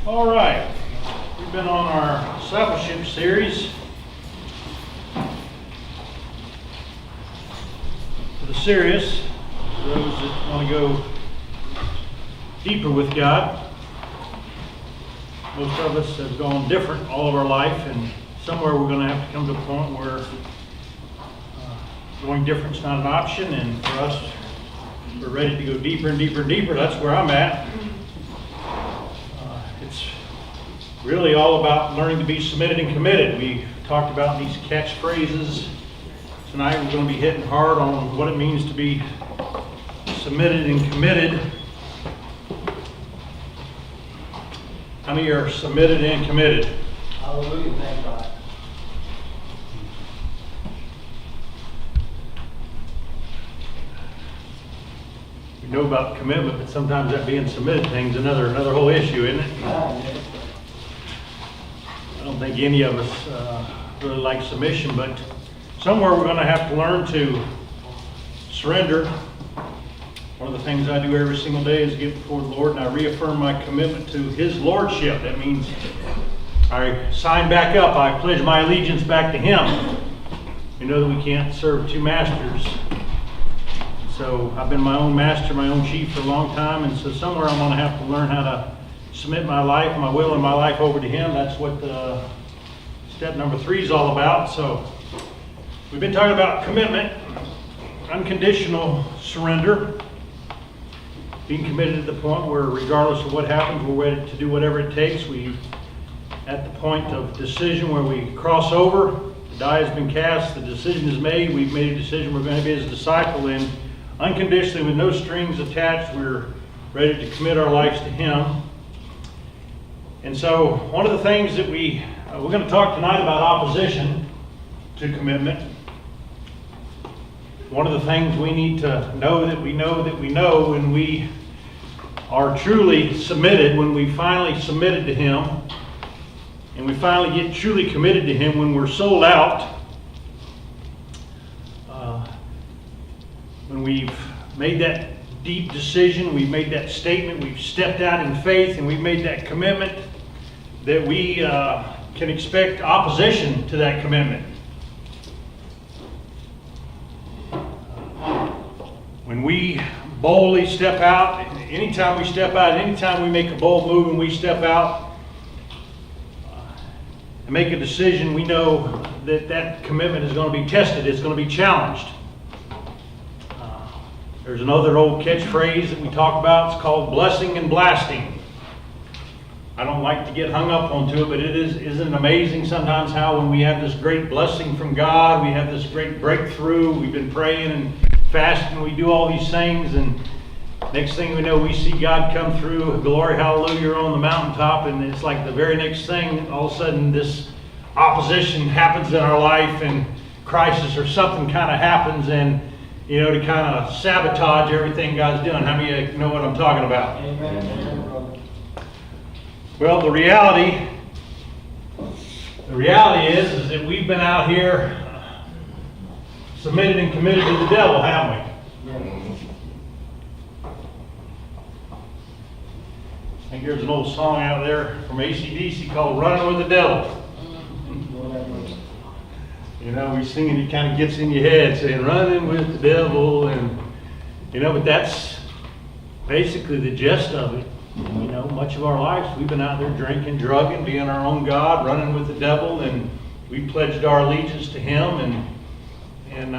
All right, we've been on our discipleship series. For the serious, those that want to go deeper with God. Most of us have gone different all of our life, and somewhere we're going to have to come to a point where going different is not an option, and for us, we're ready to go deeper and deeper and deeper. That's where I'm at. It's really all about learning to be submitted and committed. We talked about these catchphrases. Tonight we're going to be hitting hard on what it means to be submitted and committed. How many are submitted and committed? Hallelujah, thank God. We know about commitment, but sometimes that being submitted thing's another whole issue, isn't it? I don't think any of us really like submission, but somewhere we're going to have to learn to surrender. One of the things I do every single day is get before the Lord and I reaffirm my commitment to His Lordship. That means I sign back up, I pledge my allegiance back to Him. You know that we can't serve two masters. So I've been my own master, my own chief for a long time, and so somewhere I'm going to have to learn how to submit my life, my will, and my life over to Him. That's what step number 3 is all about. So we've been talking about commitment, unconditional surrender, being committed to the point where regardless of what happens, we're ready to do whatever it takes. We at the point of decision where we cross over, the die has been cast, the decision is made, we've made a decision, we're going to be His disciple, and unconditionally with no strings attached, we're ready to commit our lives to Him. And so one of the things that we're going to talk tonight about opposition to commitment. One of the things we need to know that we know that we know when we are truly submitted, when we finally submitted to Him, and we finally get truly committed to Him, when we're sold out, when we've made that deep decision, we've made that statement, we've stepped out in faith, and we've made that commitment, that we can expect opposition to that commitment. When we boldly step out, anytime we step out, anytime we make a bold move and we step out and make a decision, we know that that commitment is going to be tested, it's going to be challenged. There's another old catchphrase that we talk about, it's called blessing and blasting. I don't like to get hung up onto it, but isn't it amazing sometimes how when we have this great blessing from God, we have this great breakthrough, we've been praying and fasting, we do all these things, and next thing we know, we see God come through, glory, hallelujah, you're on the mountaintop, and it's like the very next thing, all of a sudden this opposition happens in our life, and crisis or something kind of happens, and to kind of sabotage everything God's doing. How many of you know what I'm talking about? Amen. Well, the reality is that we've been out here submitted and committed to the devil, haven't we? I think there's an old song out there from AC/DC called Running with the Devil. We sing it, it kind of gets in your head saying, running with the devil, and, but that's basically the gist of it. Much of our lives, we've been out there drinking, drugging, being our own God, running with the devil, and we pledged our allegiance to Him, and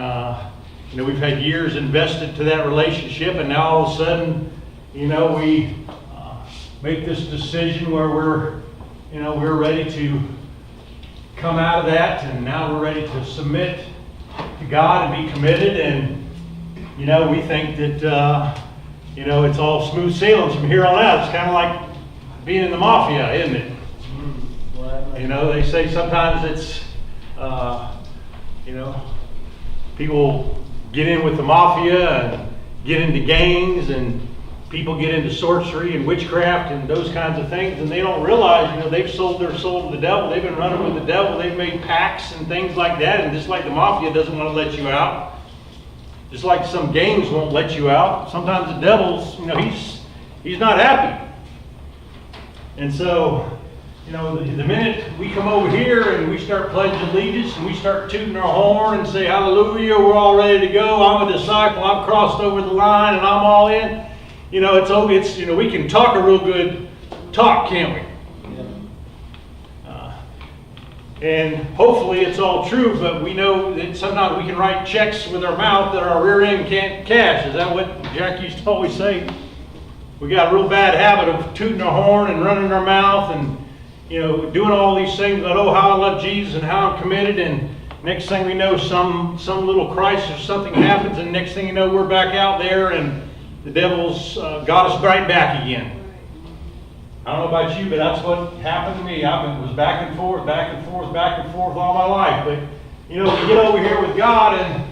we've had years invested to that relationship, and now all of a sudden, we make this decision where we're ready to come out of that, and now we're ready to submit to God and be committed, and we think that it's all smooth sailing from here on out. It's kind of like being in the mafia, isn't it? They say sometimes it's people get in with the mafia and get into gangs, and people get into sorcery and witchcraft and those kinds of things, and they don't realize, they've sold their soul to the devil. They've been running with the devil. They've made pacts and things like that, and just like the mafia doesn't want to let you out, just like some gangs won't let you out, sometimes the devil's, he's not happy. And so, the minute we come over here and we start pledging allegiance and we start tooting our horn and say, hallelujah, we're all ready to go. I'm a disciple. I'm crossed over the line and I'm all in. We can talk a real good talk, can't we? And hopefully it's all true, but we know that sometimes we can write checks with our mouth that our rear end can't cash. Is that what Jack used to always say? We got a real bad habit of tooting our horn and running our mouth and, doing all these things about, oh, how I love Jesus and how I'm committed. And next thing we know, some little crisis or something happens, and next thing you know, we're back out there and the devil's got us right back again. I don't know about you, but that's what happened to me. I was back and forth all my life. But, we get over here with God, and,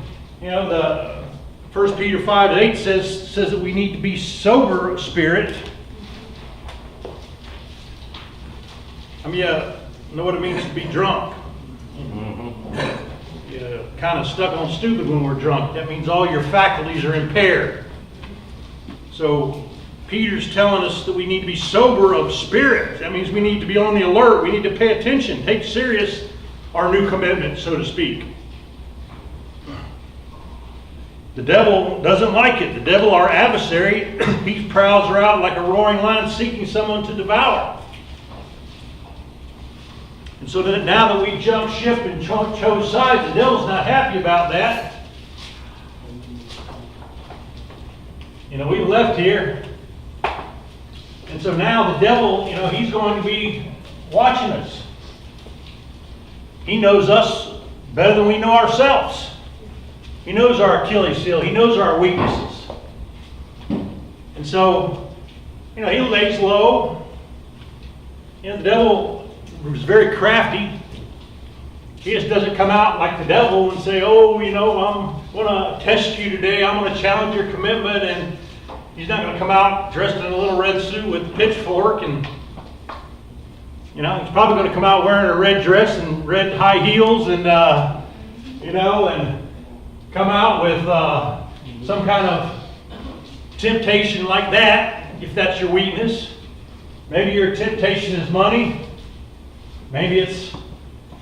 the 1 Peter 5:8 says that we need to be sober of spirit. I mean, you know what it means to be drunk. You're kind of stuck on stupid when we're drunk. That means all your faculties are impaired. So, Peter's telling us that we need to be sober of spirit. That means we need to be on the alert. We need to pay attention, take serious our new commitment, so to speak. The devil doesn't like it. The devil, our adversary, he prowls around like a roaring lion seeking someone to devour. And so that now that we jumped ship and chose sides, the devil's not happy about that. We left here. And so now the devil, he's going to be watching us. He knows us better than we know ourselves. He knows our Achilles heel. He knows our weaknesses. And so, he lays low. The devil is very crafty. He just doesn't come out like the devil and say, oh, I'm going to test you today. I'm going to challenge your commitment. And he's not going to come out dressed in a little red suit with a pitchfork, and he's probably going to come out wearing a red dress and red high heels, and and come out with some kind of temptation like that, if that's your weakness. Maybe your temptation is money. Maybe it's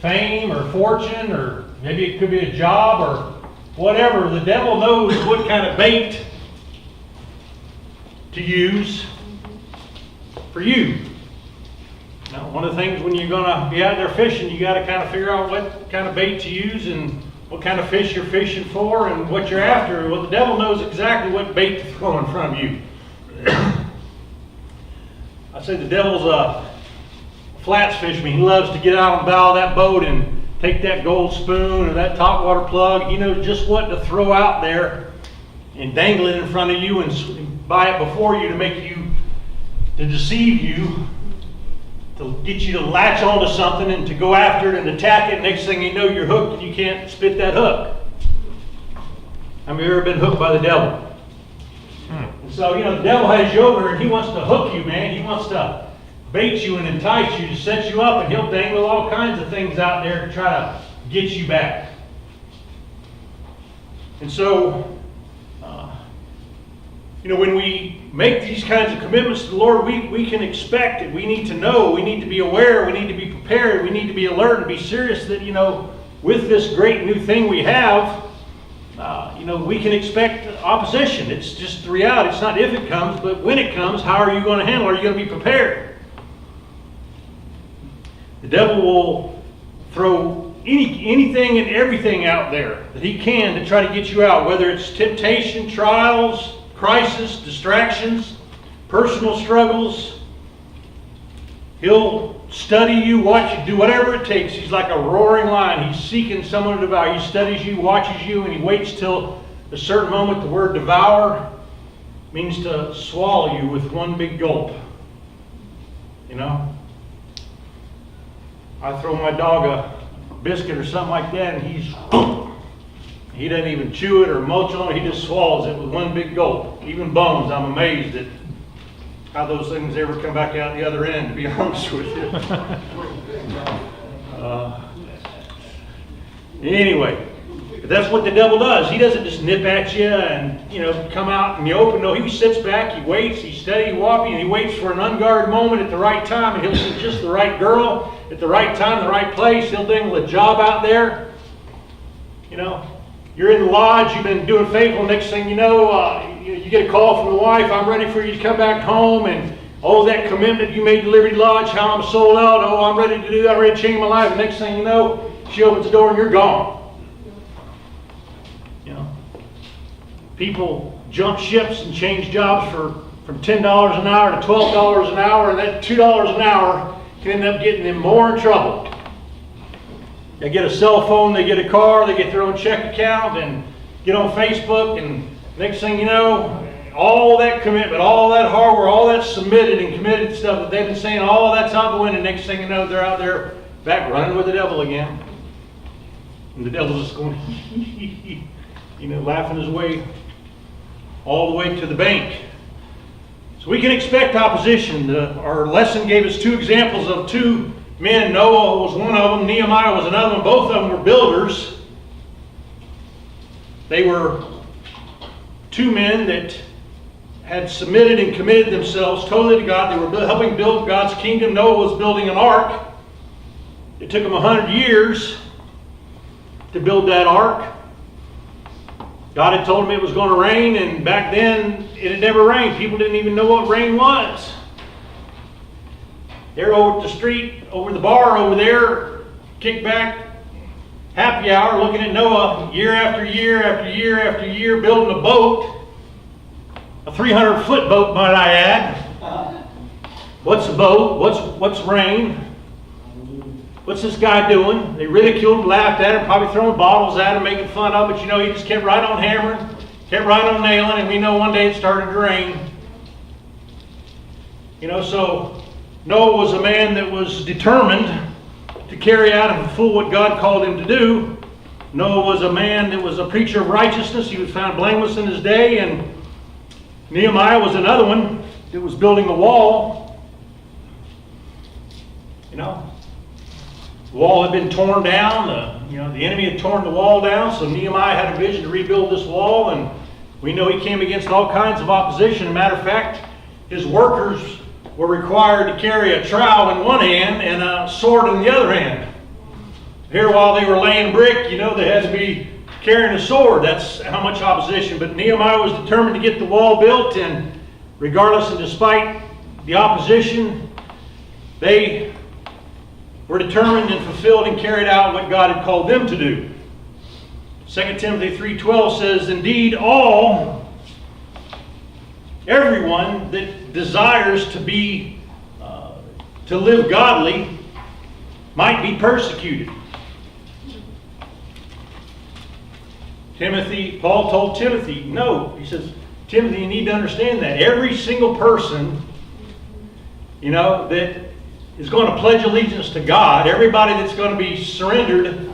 fame or fortune, or maybe it could be a job or whatever. The devil knows what kind of bait to use for you. Now, one of the things when you're going to be out there fishing, you got to kind of figure out what kind of bait to use and what kind of fish you're fishing for and what you're after. Well, the devil knows exactly what bait to throw in front of you. I say the devil's a flats fisherman. He loves to get out on the bow of that boat and take that gold spoon or that topwater plug. He knows just what to throw out there and dangle it in front of you and buy it before you to deceive you, to get you to latch onto something and to go after it and attack it. Next thing you know, you're hooked and you can't spit that hook. Have you ever been hooked by the devil? And so, the devil has you over and he wants to hook you, man. He wants to bait you and entice you to set you up, and he'll dangle all kinds of things out there to try to get you back. And so, when we make these kinds of commitments to the Lord, we can expect it. We need to know. We need to be aware. We need to be prepared. We need to be alert and be serious that, with this great new thing we have, we can expect opposition. It's just the reality. It's not if it comes, but when it comes, how are you going to handle it? Are you going to be prepared? The devil will throw anything and everything out there that he can to try to get you out, whether it's temptation, trials, crisis, distractions, personal struggles. He'll study you, watch you, do whatever it takes. He's like a roaring lion. He's seeking someone to devour. He studies you, watches you, and he waits till a certain moment. The word devour means to swallow you with one big gulp. I throw my dog a biscuit or something like that, and he doesn't even chew it or mulch on it. He just swallows it with one big gulp. Even bones, I'm amazed at how those things ever come back out the other end, to be honest with you. Anyway, the But that's what the devil does. He doesn't just nip at you and, come out in the open. No, he sits back, he waits, he steady walking, and he waits for an unguarded moment at the right time, and he'll see just the right girl at the right time, the right place. He'll dangle a job out there. You're in the lodge, you've been doing faithful. Next thing you know, you get a call from the wife, I'm ready for you to come back home, and that commitment you made to Liberty Lodge, how I'm sold out, I'm ready to do that, I'm ready to change my life. And next thing you know, she opens the door and you're gone. People jump ships and change jobs from $10 an hour to $12 an hour, and that $2 an hour can end up getting them more in trouble. They get a cell phone, they get a car, they get their own check account, and get on Facebook, and next thing you know, all that commitment, all that hard work, all that submitted and committed stuff that they've been saying, all that's out the window. Next thing you know, they're out there back running with the devil again. And the devil's just going, laughing his way all the way to the bank. So we can expect opposition. Our lesson gave us two examples of two men. Noah was one of them. Nehemiah was another one. Both of them were builders. They were two men that had submitted and committed themselves totally to God. They were helping build God's kingdom. Noah was building an ark. It took him 100 years to build that ark. God had told him it was going to rain, and back then it had never rained. People didn't even know what rain was. They're over at the street, over the bar over there, kick back, happy hour, looking at Noah year after year after year after year, building a boat, a 300-foot boat, might I add. What's a boat? What's rain? What's this guy doing? They ridiculed him, laughed at him, probably throwing bottles at him, making fun of him, but he just kept right on hammering, kept right on nailing, and we know one day it started to rain. So Noah was a man that was determined to carry out and fulfill what God called him to do. Noah was a man that was a preacher of righteousness. He was found blameless in his day. And Nehemiah was another one that was building a wall. The wall had been torn down. The enemy had torn the wall down. So Nehemiah had a vision to rebuild this wall. And we know he came against all kinds of opposition. As a matter of fact, his workers were required to carry a trowel in one hand and a sword in the other hand. Here, while they were laying brick, they had to be carrying a sword. That's how much opposition. But Nehemiah was determined to get the wall built, and regardless and despite the opposition, they were determined and fulfilled and carried out what God had called them to do. 2 Timothy 3:12 says, "Indeed, everyone that desires to live godly might be persecuted." Paul told Timothy, he says, Timothy, you need to understand that every single person, that is going to pledge allegiance to God, everybody that's going to be surrendered,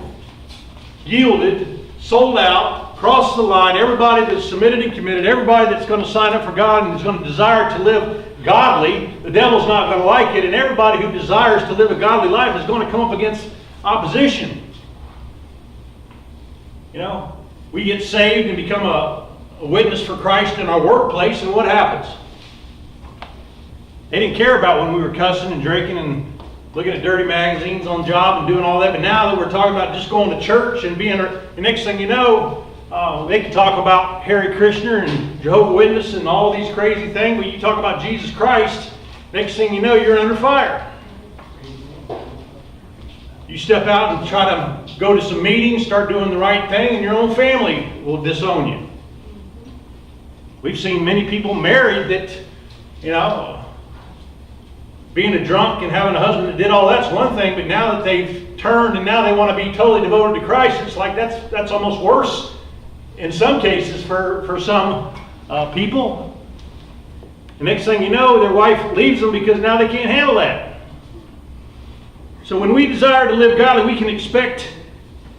yielded, sold out, crossed the line, everybody that's submitted and committed, everybody that's going to sign up for God and is going to desire to live godly, the devil's not going to like it, and everybody who desires to live a godly life is going to come up against opposition. We get saved and become a witness for Christ in our workplace, and what happens? They didn't care about when we were cussing and drinking and looking at dirty magazines on the job and doing all that, but now that we're talking about just going to church and being, the next thing you know, they can talk about Hare Krishna and Jehovah's Witness and all these crazy things, but you talk about Jesus Christ, next thing you know, you're under fire. You step out and try to go to some meetings, start doing the right thing, and your own family will disown you. We've seen many people married that, being a drunk and having a husband that did all that's one thing, but now that they've turned and now they want to be totally devoted to Christ, it's like that's almost worse in some cases for some people. The next thing you know, their wife leaves them because now they can't handle that. So when we desire to live godly, we can expect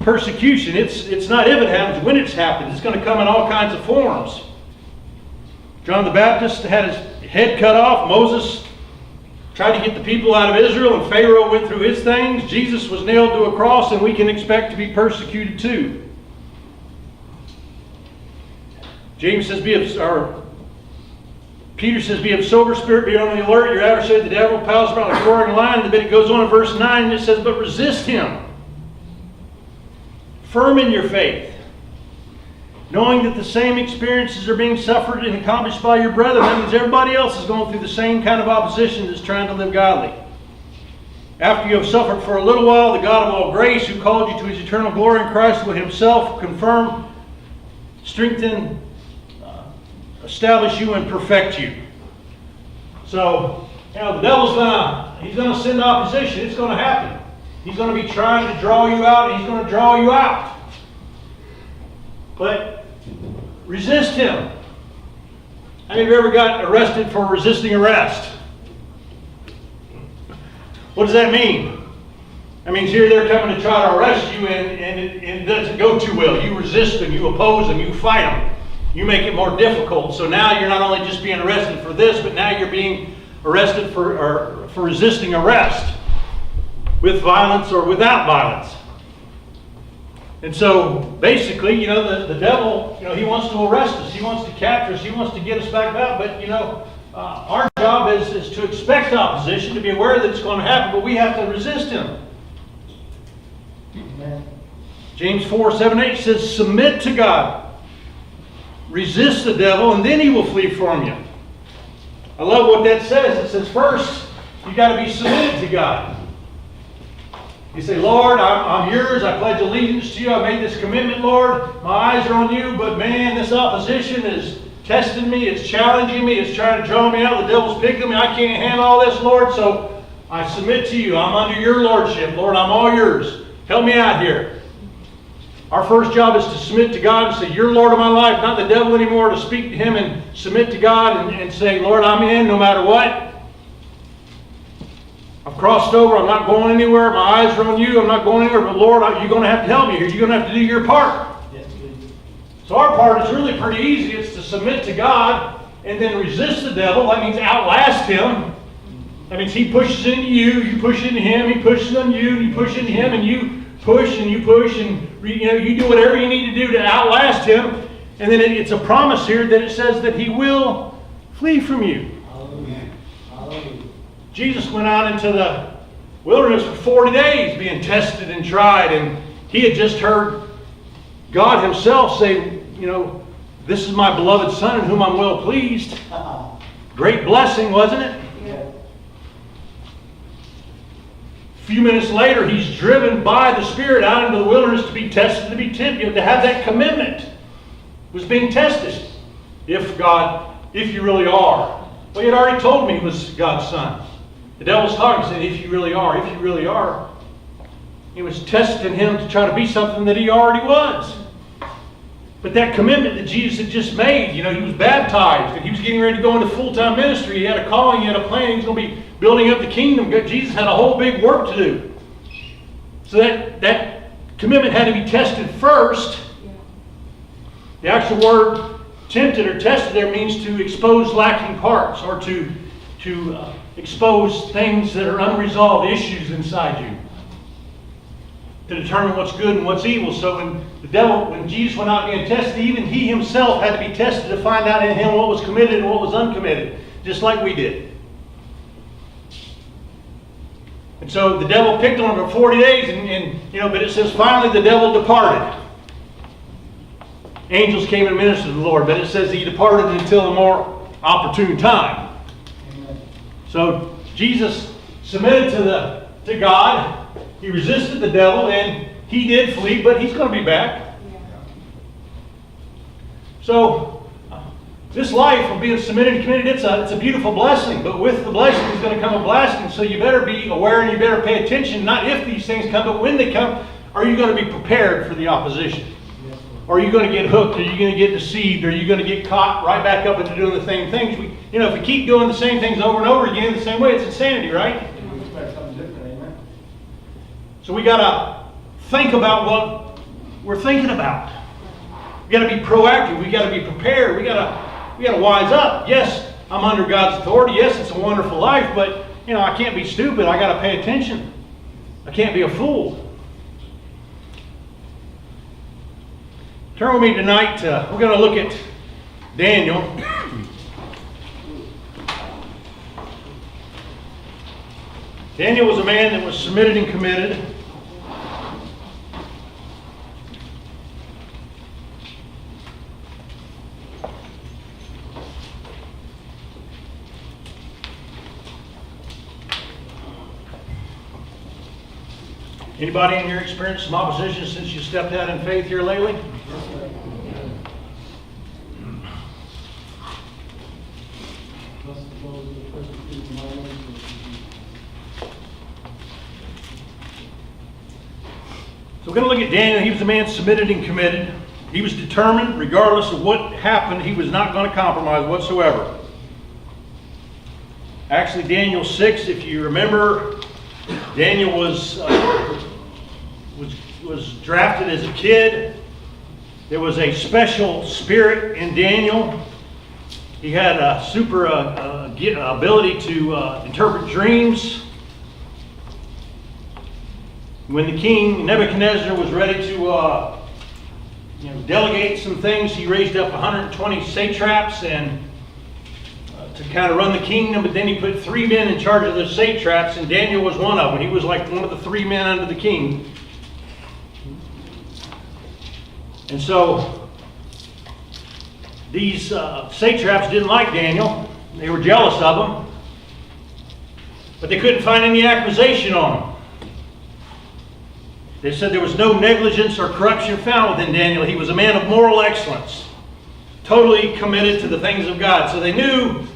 persecution. It's not if it happens, when it's happened. It's going to come in all kinds of forms. John the Baptist had his head cut off. Moses tried to get the people out of Israel, and Pharaoh went through his things. Jesus was nailed to a cross, and we can expect to be persecuted too. James says, Peter says, be of sober spirit, be on the alert. Your adversary, the devil, prowls around like a roaring lion. And then it goes on in verse 9, and it says, but resist him. Firm in your faith, knowing that the same experiences are being suffered and accomplished by your brethren. That means everybody else is going through the same kind of opposition that's trying to live godly. After you have suffered for a little while, the God of all grace, who called you to his eternal glory in Christ, will himself confirm, strengthen, establish you, and perfect you. So, the devil's he's going to send opposition. It's going to happen. He's going to be trying to draw you out, and he's going to draw you out. But resist him. How many of you ever got arrested for resisting arrest? What does that mean? That means here they're coming to try to arrest you, and it doesn't go too well. You resist them, you oppose them, you fight them. You make it more difficult. So now you're not only just being arrested for this, but now you're being arrested for resisting arrest with violence or without violence. And so basically, the devil, he wants to arrest us. He wants to capture us. He wants to get us back out. But, our job is to expect opposition, to be aware that it's going to happen, but we have to resist him. Amen. James 4:7-8 says, submit to God. Resist the devil, and then he will flee from you. I love what that says. It says, first, you got to be submitted to God. You say, Lord, I'm yours. I pledge allegiance to you. I made this commitment, Lord. My eyes are on you, but man, this opposition is testing me. It's challenging me. It's trying to draw me out. The devil's picking me. I can't handle all this, Lord, so I submit to you. I'm under your lordship. Lord, I'm all yours. Help me out here. Our first job is to submit to God and say, you're Lord of my life, not the devil anymore, to speak to him and submit to God and say, Lord, I'm in no matter what. I've crossed over. I'm not going anywhere. My eyes are on you. I'm not going anywhere. But Lord, you're going to have to help me here. You're going to have to do your part. Yes, please. So our part is really pretty easy. It's to submit to God and then resist the devil. That means outlast him. That means he pushes into you. You push into him. He pushes on you. And you push into him. And you push and you push. And you do whatever you need to do to outlast him. And then it's a promise here that it says that he will flee from you. Hallelujah. Hallelujah. Jesus went out into the wilderness for 40 days being tested and tried, and he had just heard God himself say, this is my beloved Son in whom I'm well pleased. Great blessing, wasn't it? Yeah. A few minutes later, he's driven by the Spirit out into the wilderness to be tested, to be tempted, to have that commitment. It was being tested. If you really are. Well, he had already told me he was God's Son. The devil's talking, said, if you really are. He was testing him to try to be something that he already was. But that commitment that Jesus had just made, he was baptized, and he was getting ready to go into full-time ministry. He had a calling, he had a plan, he was going to be building up the kingdom. Jesus had a whole big work to do. So that commitment had to be tested first. The actual word tempted or tested there means to expose lacking parts, or to expose things that are unresolved issues inside you, to determine what's good and what's evil. So when Jesus went out being tested, even he himself had to be tested to find out in him what was committed and what was uncommitted, just like we did. And so the devil picked on him for 40 days, but it says finally the devil departed. Angels came and ministered to the Lord, but it says he departed until a more opportune time. So Jesus submitted to God. He resisted the devil, and he did flee, but he's going to be back. So this life of being submitted and committed, it's a beautiful blessing. But with the blessing is going to come a blasting. So you better be aware and you better pay attention, not if these things come, but when they come. Are you going to be prepared for the opposition? Are you going to get hooked? Are you going to get deceived? Are you going to get caught right back up into doing the same things? If we keep doing the same things over and over again the same way, it's insanity, right? We expect something different, amen. So we got to think about what we're thinking about. We got to be proactive. We got to be prepared. We got to wise up. Yes, I'm under God's authority. Yes, it's a wonderful life, but I can't be stupid. I got to pay attention. I can't be a fool. Turn with me tonight. We're going to look at Daniel. Daniel was a man that was submitted and committed. Anybody in your experience some opposition since you stepped out in faith here lately? So we're going to look at Daniel. He was a man submitted and committed. He was determined, regardless of what happened, he was not going to compromise whatsoever. Actually, Daniel 6, if you remember, Daniel was drafted as a kid. There was a special spirit in Daniel. He had a super ability to interpret dreams. When the king Nebuchadnezzar was ready to delegate some things, he raised up 120 satraps and to kind of run the kingdom, but then he put 3 men in charge of the satraps, and Daniel was one of them. He was like one of the 3 men under the king. And so these satraps didn't like Daniel. They were jealous of him, but they couldn't find any accusation on him. They said there was no negligence or corruption found within Daniel. He was a man of moral excellence, totally committed to the things of God. So they knew,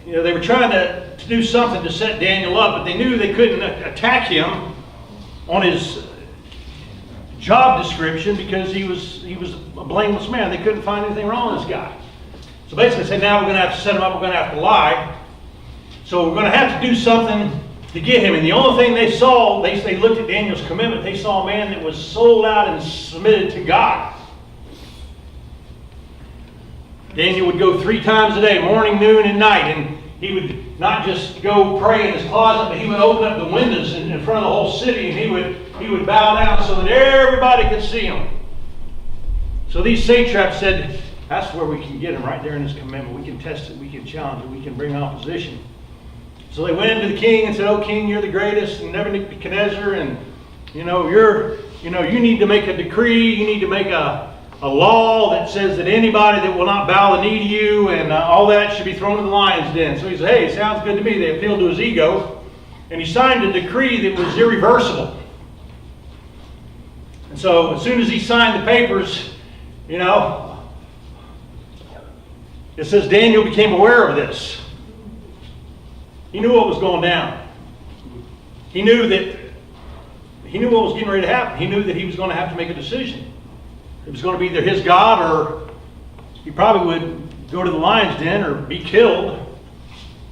they were trying to do something to set Daniel up, but they knew they couldn't attack him on his job description because he was a blameless man. They couldn't find anything wrong with this guy. So basically they said, now we're going to have to set him up, we're going to have to lie. So we're going to have to do something to get him. And the only thing they saw, they looked at Daniel's commitment, they saw a man that was sold out and submitted to God. Daniel would go 3 times a day, morning, noon, and night, and he would not just go pray in his closet, but he would open up the windows in front of the whole city, and he would bow down so that everybody could see him. So these satraps said, that's where we can get him, right there in his commitment. We can test it, we can challenge it, we can bring opposition. So they went into the king and said, "Oh, king, you're the greatest, and Nebuchadnezzar, and you need to make a decree. You need to make a law that says that anybody that will not bow the knee to you and all that should be thrown in the lion's den." So he said, "Hey, sounds good to me." They appealed to his ego, and he signed a decree that was irreversible. And so as soon as he signed the papers, it says Daniel became aware of this. He knew what was going down. He knew what was getting ready to happen. He knew that he was going to have to make a decision. It was going to be either his God, or he probably would go to the lion's den or be killed.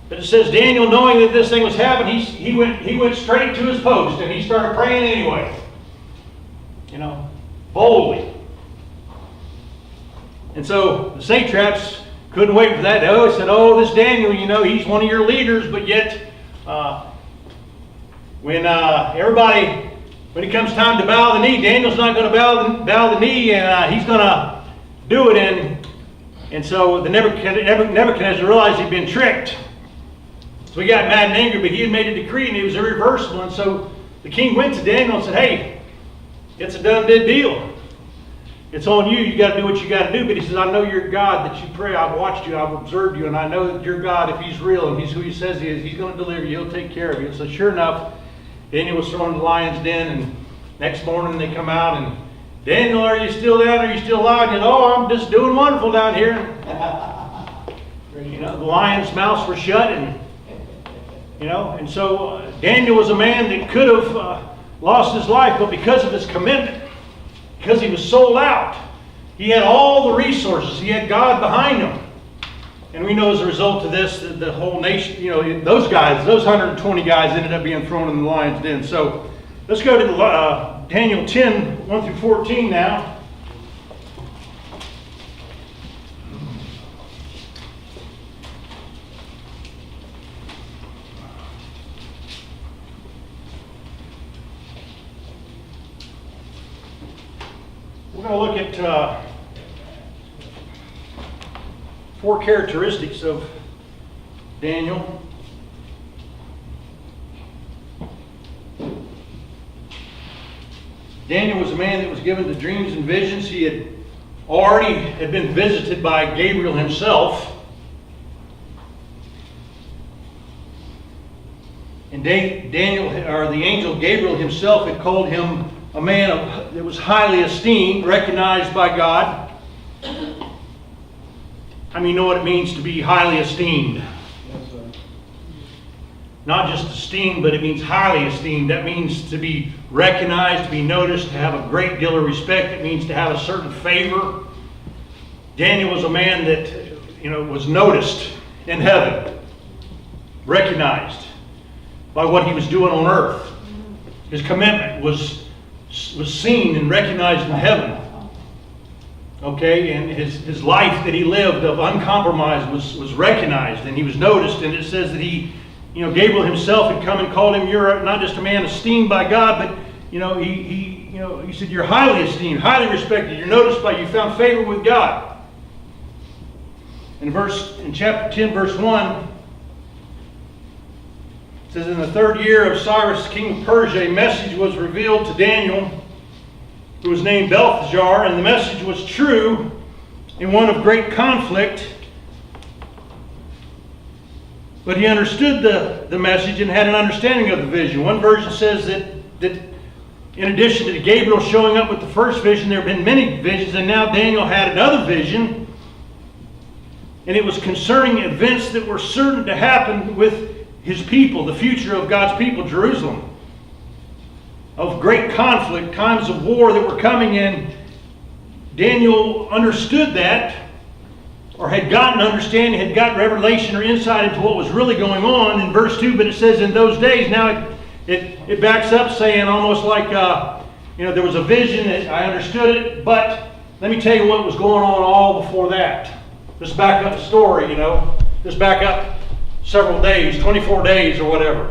But it says Daniel, knowing that this thing was happening, he went straight to his post and he started praying anyway. Boldly. And so the satraps couldn't wait for that. They said, "Oh, this Daniel, he's one of your leaders, but yet when it comes time to bow the knee, Daniel's not going to bow the knee, and he's going to do it." And so the Nebuchadnezzar realized he'd been tricked. So he got mad and angry, but he had made a decree and it was irreversible. And so the king went to Daniel and said, "Hey, it's a done dead deal. It's on you. You got to do what you got to do." But he says, "I know you're God that you pray. I've watched you. I've observed you. And I know that your God, if he's real and he's who he says he is, he's going to deliver you. He'll take care of you." And so sure enough, Daniel was thrown in the lion's den. And next morning they come out and, "Daniel, are you still down? Are you still alive?" And he said, "Oh, I'm just doing wonderful down here." The lion's mouths were shut. And so Daniel was a man that could have lost his life, but because of his commitment, because he was sold out, he had all the resources. He had God behind him. And we know as a result of this, the whole nation, those 120 guys ended up being thrown in the lion's den. So let's go to Daniel 10, 1 through 14 now. We're going to look at 4 characteristics of Daniel. Daniel was a man that was given to dreams and visions. He had been visited by Gabriel himself. And Daniel, or the angel Gabriel himself, had called him a man that was highly esteemed, recognized by God. I mean, you know what it means to be highly esteemed. Yes, sir. Not just esteemed, but it means highly esteemed. That means to be recognized, to be noticed, to have a great deal of respect. It means to have a certain favor. Daniel was a man that, was noticed in heaven, recognized by what he was doing on earth. His commitment was seen and recognized in heaven. Okay, and his life that he lived of uncompromised was recognized, and he was noticed. And it says that Gabriel himself had come and called him, "You're not just a man esteemed by God, but he said you're highly esteemed, highly respected. You're noticed by, you found favor with God." In chapter 10, verse 1, it says, "In the 3rd year of Cyrus, king of Persia, a message was revealed to Daniel, who was named Belteshazzar, and the message was true and one of great conflict. But he understood the message and had an understanding of the vision." One version says that in addition to Gabriel showing up with the first vision, there have been many visions, and now Daniel had another vision. And it was concerning events that were certain to happen with his people, the future of God's people, Jerusalem. Of great conflict, times of war that were coming in. Daniel understood that, or had gotten understanding, had gotten revelation or insight into what was really going on in verse 2. But it says in those days. Now it backs up saying almost like, there was a vision, that I understood it, but let me tell you what was going on all before that. Just back up the story, Just back up several days, 24 days or whatever.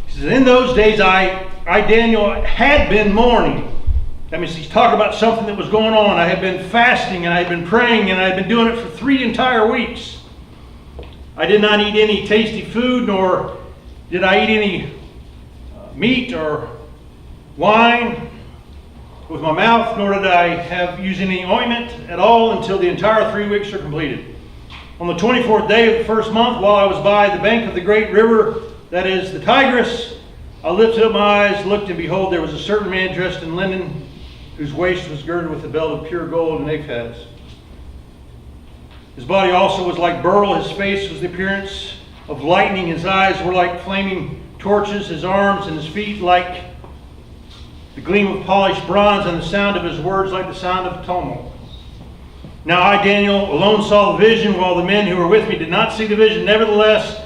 He says, "In those days I Daniel, had been mourning." That means he's talking about something that was going on. "I had been fasting and I had been praying, and I had been doing it for 3 entire weeks. I did not eat any tasty food, nor did I eat any meat or wine with my mouth, nor did I have used any ointment at all until the entire 3 weeks are completed. On the 24th day of the first month, while I was by the bank of the great river, that is the Tigris, I lifted up my eyes, looked, and behold, there was a certain man dressed in linen, whose waist was girded with a belt of pure gold and ephod. His body also was like beryl, his face was the appearance of lightning, his eyes were like flaming torches, his arms and his feet like the gleam of polished bronze, and the sound of his words like the sound of tumult. Now I, Daniel, alone saw the vision, while the men who were with me did not see the vision. Nevertheless,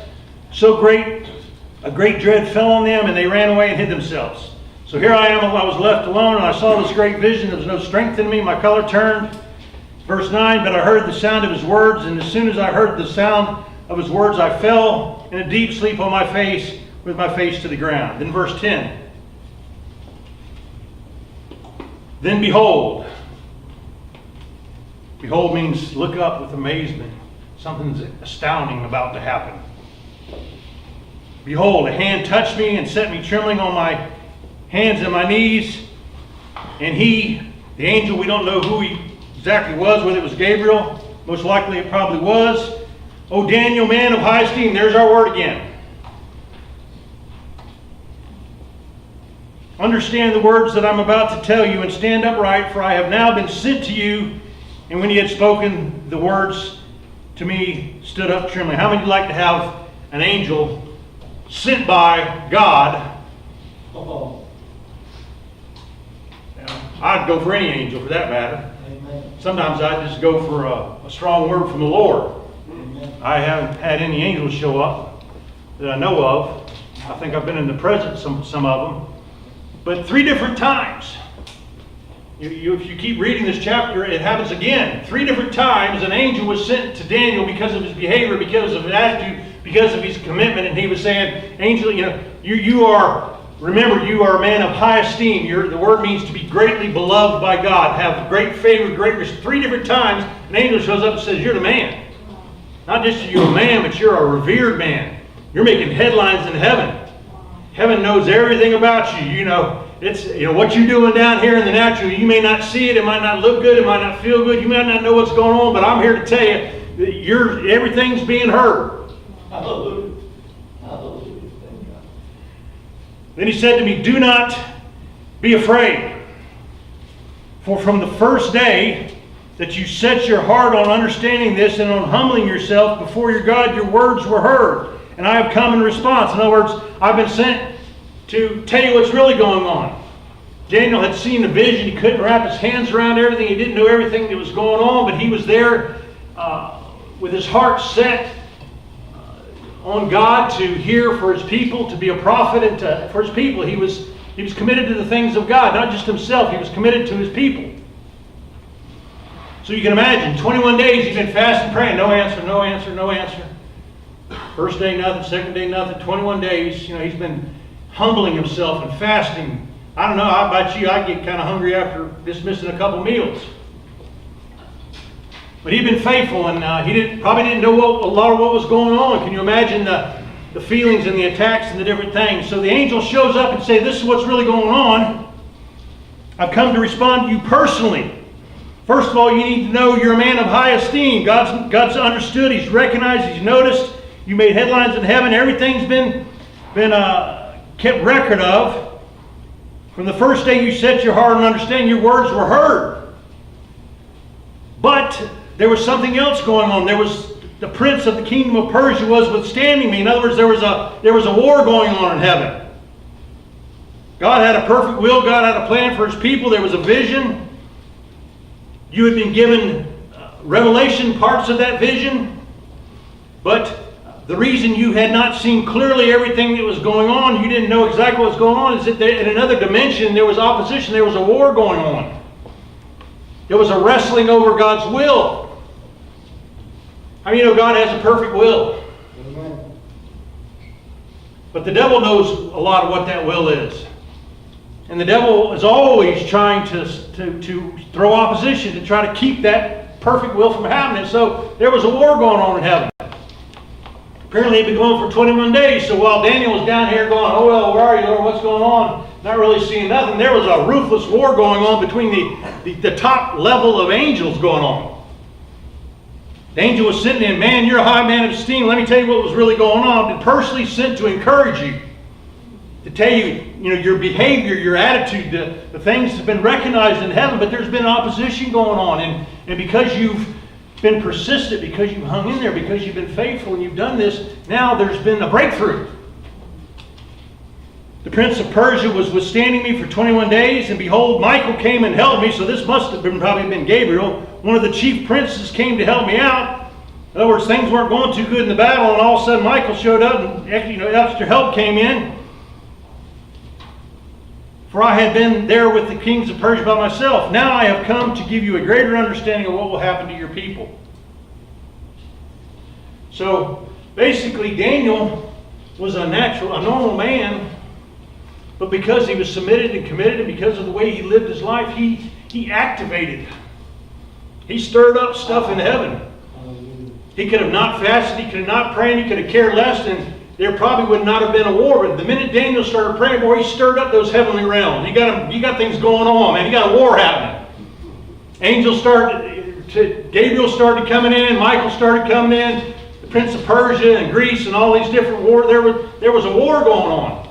a great dread fell on them, and they ran away and hid themselves. So here I am, I was left alone, and I saw this great vision. There was no strength in me, my color turned." Verse 9, "But I heard the sound of his words, and as soon as I heard the sound of his words, I fell in a deep sleep on my face, with my face to the ground." Then verse 10, "Then behold." Behold means look up with amazement. Something's astounding about to happen. "Behold, a hand touched me and set me trembling on my hands and my knees. And he, the angel, we don't know who he exactly was, whether it was Gabriel. Most likely it probably was. O Daniel, man of high esteem." There's our word again. "Understand the words that I'm about to tell you, and stand upright, for I have now been sent to you." And when he had spoken the words to me, stood up trembling. How many would like to have an angel sent by God? Oh, I'd go for any angel for that matter. amen. Sometimes I just go for a strong word from the Lord. Amen. I haven't had any angels show up that I know of. I think I've been in the presence of some of them. But 3 different times. If you keep reading this chapter, it happens again. 3 different times an angel was sent to Daniel because of his behavior, because of his attitude, because of his commitment. And he was saying, "Angel, you are Remember, you are a man of high esteem. The word means to be greatly beloved by God, have great favor, great respect. 3 different times, an angel shows up and says, you're the man. Not just you're a man, but you're a revered man. You're making headlines in heaven. Heaven knows everything about you. It's what you're doing down here in the natural. You may not see it. It might not look good. It might not feel good. You might not know what's going on. But I'm here to tell you that everything's being heard. Hallelujah. Hallelujah. Thank God. Then he said to me, do not be afraid. For from the first day that you set your heart on understanding this and on humbling yourself before your God, your words were heard. And I have come in response. In other words, I've been sent to tell you what's really going on. Daniel had seen a vision. He couldn't wrap his hands around everything. He didn't know everything that was going on, but he was there with his heart set on God to hear for his people, to be a prophet and for his people. He was committed to the things of God, not just himself. He was committed to his people. So you can imagine, 21 days he's been fasting, praying, no answer, no answer, no answer. First day nothing, second day nothing, 21 days, he's been humbling himself and fasting. I don't know, how about you, I get kind of hungry after just missing a couple meals. But he'd been faithful, and he probably didn't know a lot of what was going on. Can you imagine the feelings and the attacks and the different things? So the angel shows up and says, this is what's really going on. I've come to respond to you personally. First of all, you need to know you're a man of high esteem. God's understood, he's recognized, he's noticed. You made headlines in heaven. Everything's been kept record of. From the first day you set your heart and understand, your words were heard. But there was something else going on. There was the prince of the kingdom of Persia was withstanding me. In other words, there was a war going on in heaven. God had a perfect will. God had a plan for his people. There was a vision. You had been given revelation parts of that vision. But the reason you had not seen clearly everything that was going on, you didn't know exactly what was going on, is that in another dimension there was opposition. There was a war going on. There was a wrestling over God's will. How many know God has a perfect will? Amen. But the devil knows a lot of what that will is. And the devil is always trying to throw opposition to try to keep that perfect will from happening. So there was a war going on in heaven. Apparently it had been going for 21 days. So while Daniel was down here going, oh well, where are you, Lord? What's going on? Not really seeing nothing. There was a ruthless war going on between the top level of angels going on. The angel was sitting in, man, you're a high man of esteem. Let me tell you what was really going on. I've been personally sent to encourage you. To tell you, your behavior, your attitude, the things have been recognized in heaven, but there's been opposition going on. And because you've been persistent, because you've hung in there, because you've been faithful and you've done this, now there's been a breakthrough. The prince of Persia was withstanding me for 21 days, and behold, Michael came and helped me. So this must have probably been Gabriel. One of the chief princes came to help me out. In other words, things weren't going too good in the battle, and all of a sudden Michael showed up, and extra help came in. For I had been there with the kings of Persia by myself. Now I have come to give you a greater understanding of what will happen to your people. So basically Daniel was a normal man, but because he was submitted and committed, and because of the way he lived his life, he activated. He stirred up stuff in heaven. He could have not fasted, he could have not prayed, he could have cared less, and there probably would not have been a war. But the minute Daniel started praying, boy, he stirred up those heavenly realms. You got things going on, man. You got a war happening. Gabriel started coming in, Michael started coming in, the Prince of Persia and Greece and all these different wars. There was a war going on.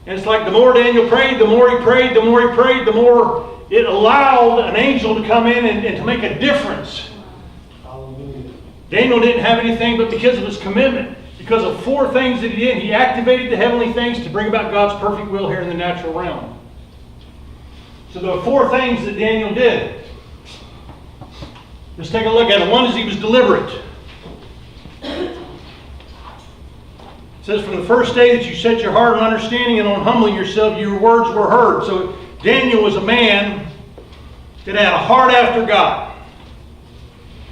And it's like the more Daniel prayed, the more he prayed, the more he prayed, the more it allowed an angel to come in and to make a difference. Hallelujah. Daniel didn't have anything, but because of his commitment, because of 4 things that he did, he activated the heavenly things to bring about God's perfect will here in the natural realm. So there were 4 things that Daniel did. Let's take a look at it. One is he was deliberate. It says, from the first day that you set your heart on understanding and on humbling yourself, your words were heard. So Daniel was a man that had a heart after God.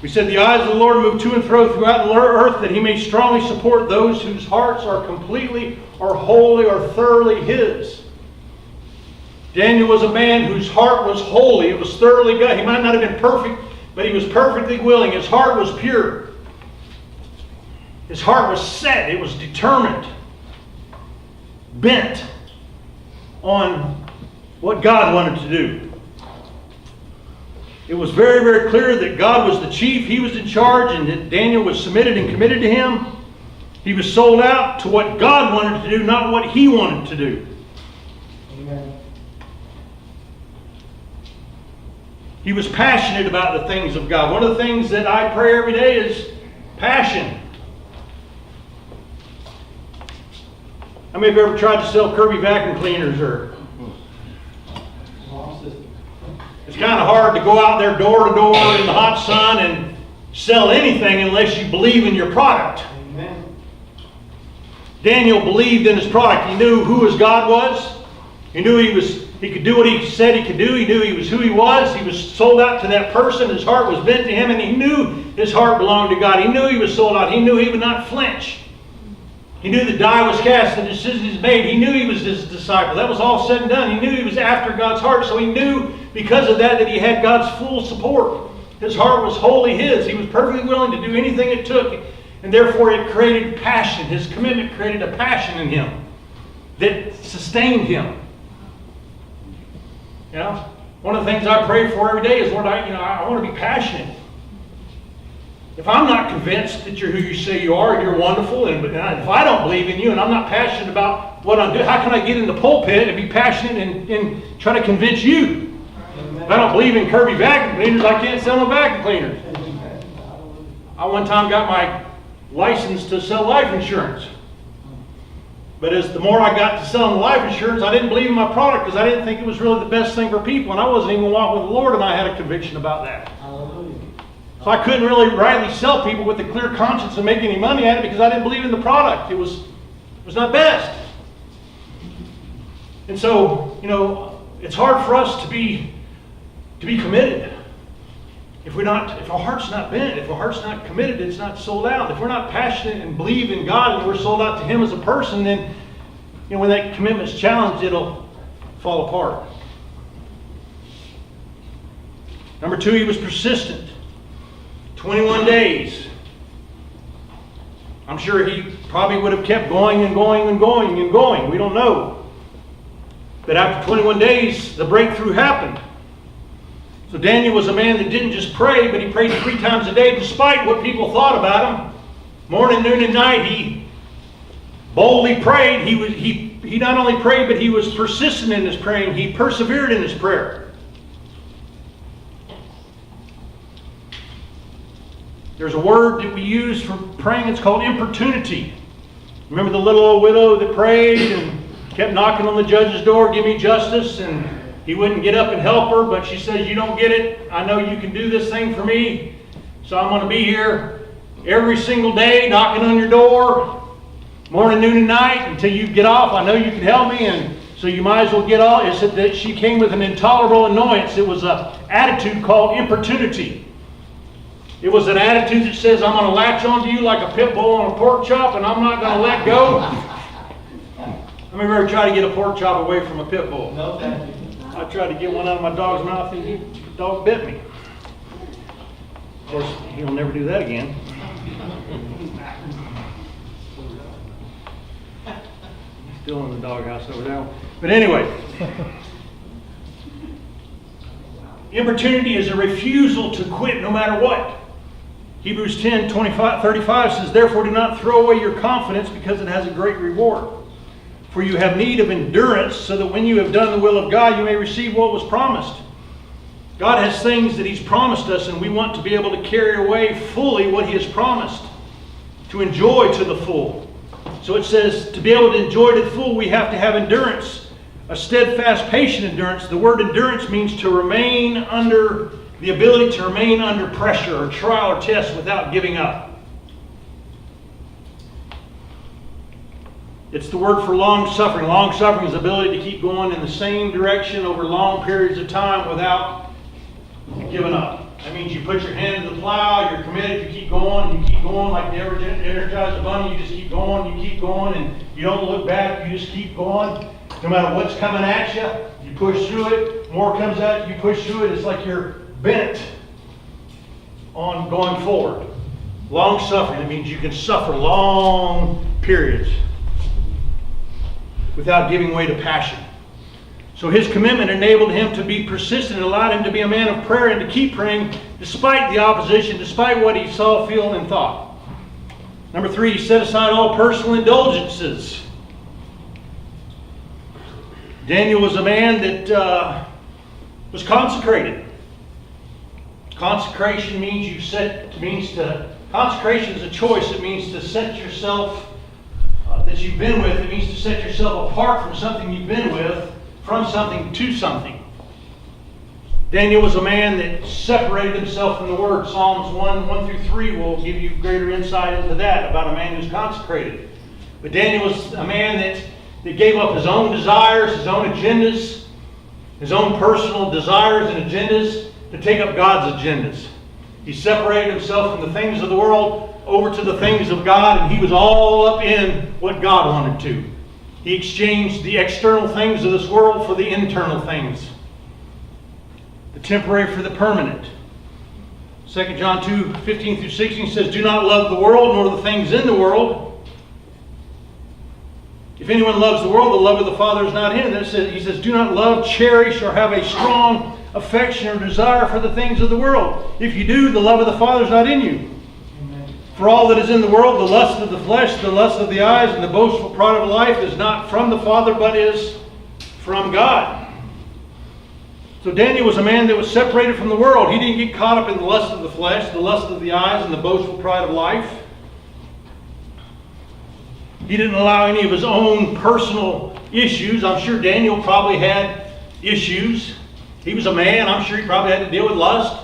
We said the eyes of the Lord move to and fro throughout the earth, that he may strongly support those whose hearts are completely or wholly or thoroughly his. Daniel was a man whose heart was holy. It was thoroughly God. He might not have been perfect, but he was perfectly willing. His heart was pure. His heart was set. It was determined, bent on what God wanted to do. It was very, very clear that God was the chief. He was in charge, and that Daniel was submitted and committed to him. He was sold out to what God wanted to do, not what he wanted to do. Amen. He was passionate about the things of God. One of the things that I pray every day is passion. How many of you ever tried to sell Kirby vacuum cleaners? Or it's kind of hard to go out there door to door in the hot sun and sell anything unless you believe in your product. Amen. Daniel believed in his product. He knew who his God was. He knew he could do what he said he could do. He knew he was who he was. He was sold out to that person. His heart was bent to him, and he knew his heart belonged to God. He knew he was sold out. He knew he would not flinch. He knew the die was cast, the decision is made. He knew he was his disciple. That was all said and done. He knew he was after God's heart, so he knew because of that he had God's full support. His heart was wholly his. He was perfectly willing to do anything it took, and therefore it created passion. His commitment created a passion in him that sustained him. You know, one of the things I pray for every day is, Lord, I want to be passionate. If I'm not convinced that you're who you say you are, you're wonderful, and if I don't believe in you and I'm not passionate about what I'm doing, how can I get in the pulpit and be passionate and try to convince you? If I don't believe in Kirby vacuum cleaners, I can't sell no vacuum cleaners. I one time got my license to sell life insurance. But as the more I got to selling the life insurance, I didn't believe in my product because I didn't think it was really the best thing for people. And I wasn't even walking with the Lord, and I had a conviction about that. Hallelujah. So I couldn't really rightly sell people with a clear conscience and make any money at it because I didn't believe in the product. It was not best. And so, you know, it's hard for us to be committed. If our heart's not bent, if our heart's not committed, it's not sold out. If we're not passionate and believe in God and we're sold out to Him as a person, then, you know, when that commitment's challenged, it'll fall apart. Number 2, he was persistent. 21 days. I'm sure he probably would have kept going and going and going and going. We don't know. But after 21 days, the breakthrough happened. So Daniel was a man that didn't just pray, but he prayed 3 times a day despite what people thought about him. Morning, noon, and night, he boldly prayed. He not only prayed, but he was persistent in his praying. He persevered in his prayer. There's a word that we use for praying. It's called importunity. Remember the little old widow that prayed and kept knocking on the judge's door, give me justice, and he wouldn't get up and help her, but she says, you don't get it. I know you can do this thing for me, so I'm going to be here every single day knocking on your door, morning, noon, and night, until you get off. I know you can help me, and so you might as well get off. It said that she came with an intolerable annoyance. It was an attitude called importunity. It was an attitude that says, I'm going to latch onto you like a pit bull on a pork chop, and I'm not going to let go. How many of you ever tried to get a pork chop away from a pit bull? No, thank you. I tried to get one out of my dog's mouth, and the dog bit me. Of course, he'll never do that again. Still in the doghouse over there. But anyway, importunity is a refusal to quit no matter what. Hebrews 10:35 says, therefore do not throw away your confidence because it has a great reward. For you have need of endurance, so that when you have done the will of God, you may receive what was promised. God has things that He's promised us, and we want to be able to carry away fully what He has promised, to enjoy to the full. So it says, to be able to enjoy to the full, we have to have endurance, a steadfast, patient endurance. The word endurance means to remain under, the ability to remain under pressure or trial or test without giving up. It's the word for long suffering. Long suffering is the ability to keep going in the same direction over long periods of time without giving up. That means you put your hand to the plow, you're committed, you keep going like the Energizer Bunny, you just keep going, and you don't look back, you just keep going. No matter what's coming at you, you push through it, more comes at you, you push through it. It's like you're bent on going forward. Long suffering, it means you can suffer long periods without giving way to passion. So his commitment enabled him to be persistent and allowed him to be a man of prayer and to keep praying despite the opposition, despite what he saw, felt, and thought. Number 3, he set aside all personal indulgences. Daniel was a man that was consecrated. Consecration means consecration is a choice. It means to set yourself that you've been with. It means to set yourself apart from something you've been with, from something to something. Daniel was a man that separated himself from the Word. Psalms 1:1-3 will give you greater insight into that, about a man who's consecrated. But Daniel was a man that gave up his own desires, his own agendas, his own personal desires and agendas to take up God's agendas. He separated himself from the things of the world over to the things of God, and he was all up in what God wanted to. He exchanged the external things of this world for the internal things. The temporary for the permanent. 2 John 2:15-16 says, "Do not love the world nor the things in the world. If anyone loves the world, the love of the Father is not in him." He says, "Do not love, cherish, or have a strong affection or desire for the things of the world. If you do, the love of the Father is not in you. For all that is in the world, the lust of the flesh, the lust of the eyes, and the boastful pride of life is not from the Father, but is from God." So Daniel was a man that was separated from the world. He didn't get caught up in the lust of the flesh, the lust of the eyes, and the boastful pride of life. He didn't allow any of his own personal issues. I'm sure Daniel probably had issues. He was a man. I'm sure he probably had to deal with lust.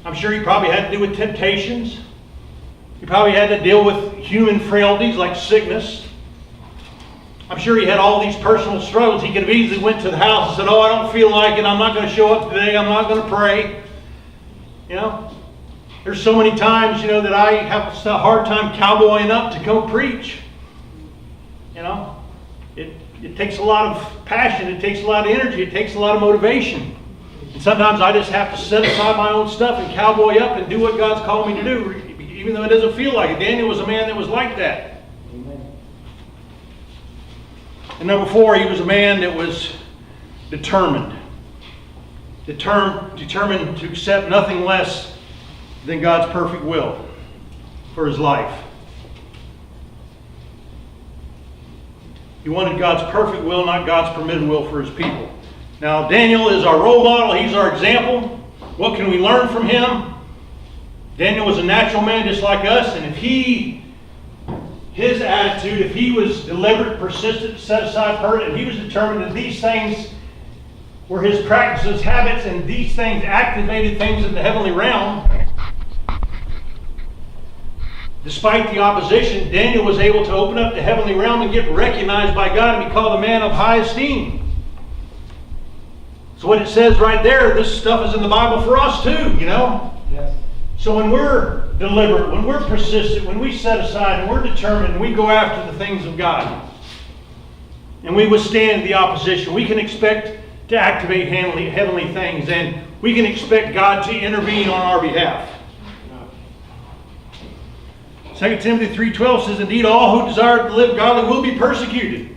I'm sure he probably had to deal with temptations. He probably had to deal with human frailties like sickness. I'm sure he had all these personal struggles. He could have easily went to the house and said, "Oh, I don't feel like it. I'm not going to show up today. I'm not going to pray." There's so many times, that I have a hard time cowboying up to go preach. It takes a lot of passion. It takes a lot of energy. It takes a lot of motivation. And sometimes I just have to set aside my own stuff and cowboy up and do what God's called me to do, even though it doesn't feel like it. Daniel was a man that was like that. Amen. And number 4, he was a man that was determined. Determined to accept nothing less than God's perfect will for his life. He wanted God's perfect will, not God's permitted will for his people. Now, Daniel is our role model. He's our example. What can we learn from him? Daniel was a natural man just like us, and if his attitude, if he was deliberate, persistent, set aside, permanent, and he was determined that these things were his practices, habits, and these things activated things in the heavenly realm. Despite the opposition, Daniel was able to open up the heavenly realm and get recognized by God and be called a man of high esteem. So what it says right there, this stuff is in the Bible for us too, Yes. So when we're deliberate, when we're persistent, when we set aside and we're determined and we go after the things of God and we withstand the opposition, we can expect to activate heavenly things, and we can expect God to intervene on our behalf. 2 Timothy 3:12 says, "Indeed, all who desire to live godly will be persecuted."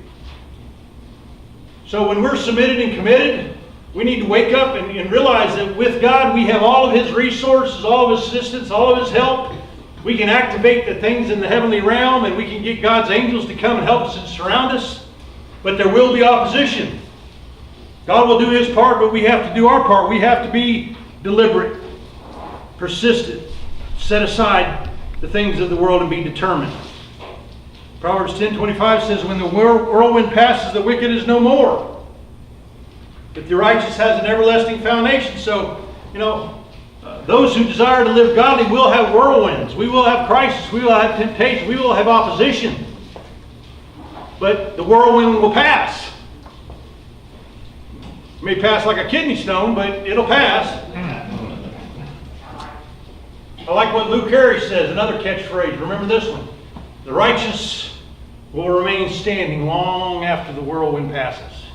So when we're submitted and committed, we need to wake up and realize that with God we have all of His resources, all of His assistance, all of His help. We can activate the things in the heavenly realm, and we can get God's angels to come and help us and surround us. But there will be opposition. God will do His part, but we have to do our part. We have to be deliberate, persistent, set aside the things of the world and be determined. Proverbs 10:25 says, "When the whirlwind passes, the wicked is no more. But the righteous has an everlasting foundation." So, those who desire to live godly will have whirlwinds. We will have crisis. We will have temptation. We will have opposition. But the whirlwind will pass. It may pass like a kidney stone, but it'll pass. I like what Luke Harry says, another catchphrase. Remember this one. The righteous will remain standing long after the whirlwind passes.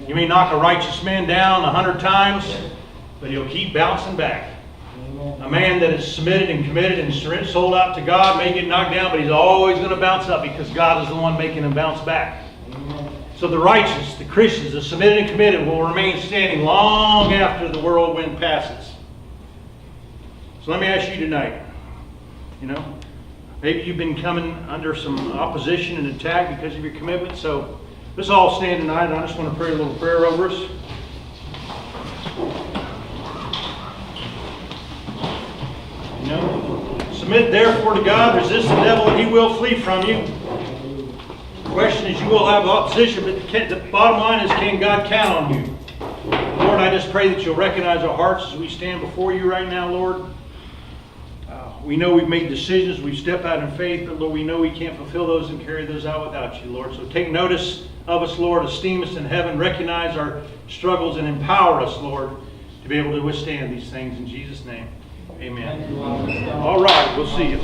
You may knock a righteous man down 100 times, but he'll keep bouncing back. A man that is submitted and committed and sold out to God may get knocked down, but he's always going to bounce up because God is the one making him bounce back. So the righteous, the Christians, the submitted and committed will remain standing long after the whirlwind passes. So let me ask you tonight, maybe you've been coming under some opposition and attack because of your commitment. So let's all stand tonight, and I just want to pray a little prayer over us. Submit therefore to God, resist the devil, and he will flee from you. The question is, you will have opposition, but the bottom line is, can God count on you? Lord, I just pray that you'll recognize our hearts as we stand before you right now, Lord. We know we've made decisions, we've stepped out in faith, but Lord, we know we can't fulfill those and carry those out without you, Lord. So take notice of us, Lord, esteem us in heaven, recognize our struggles, and empower us, Lord, to be able to withstand these things in Jesus' name. Amen. All right, we'll see you.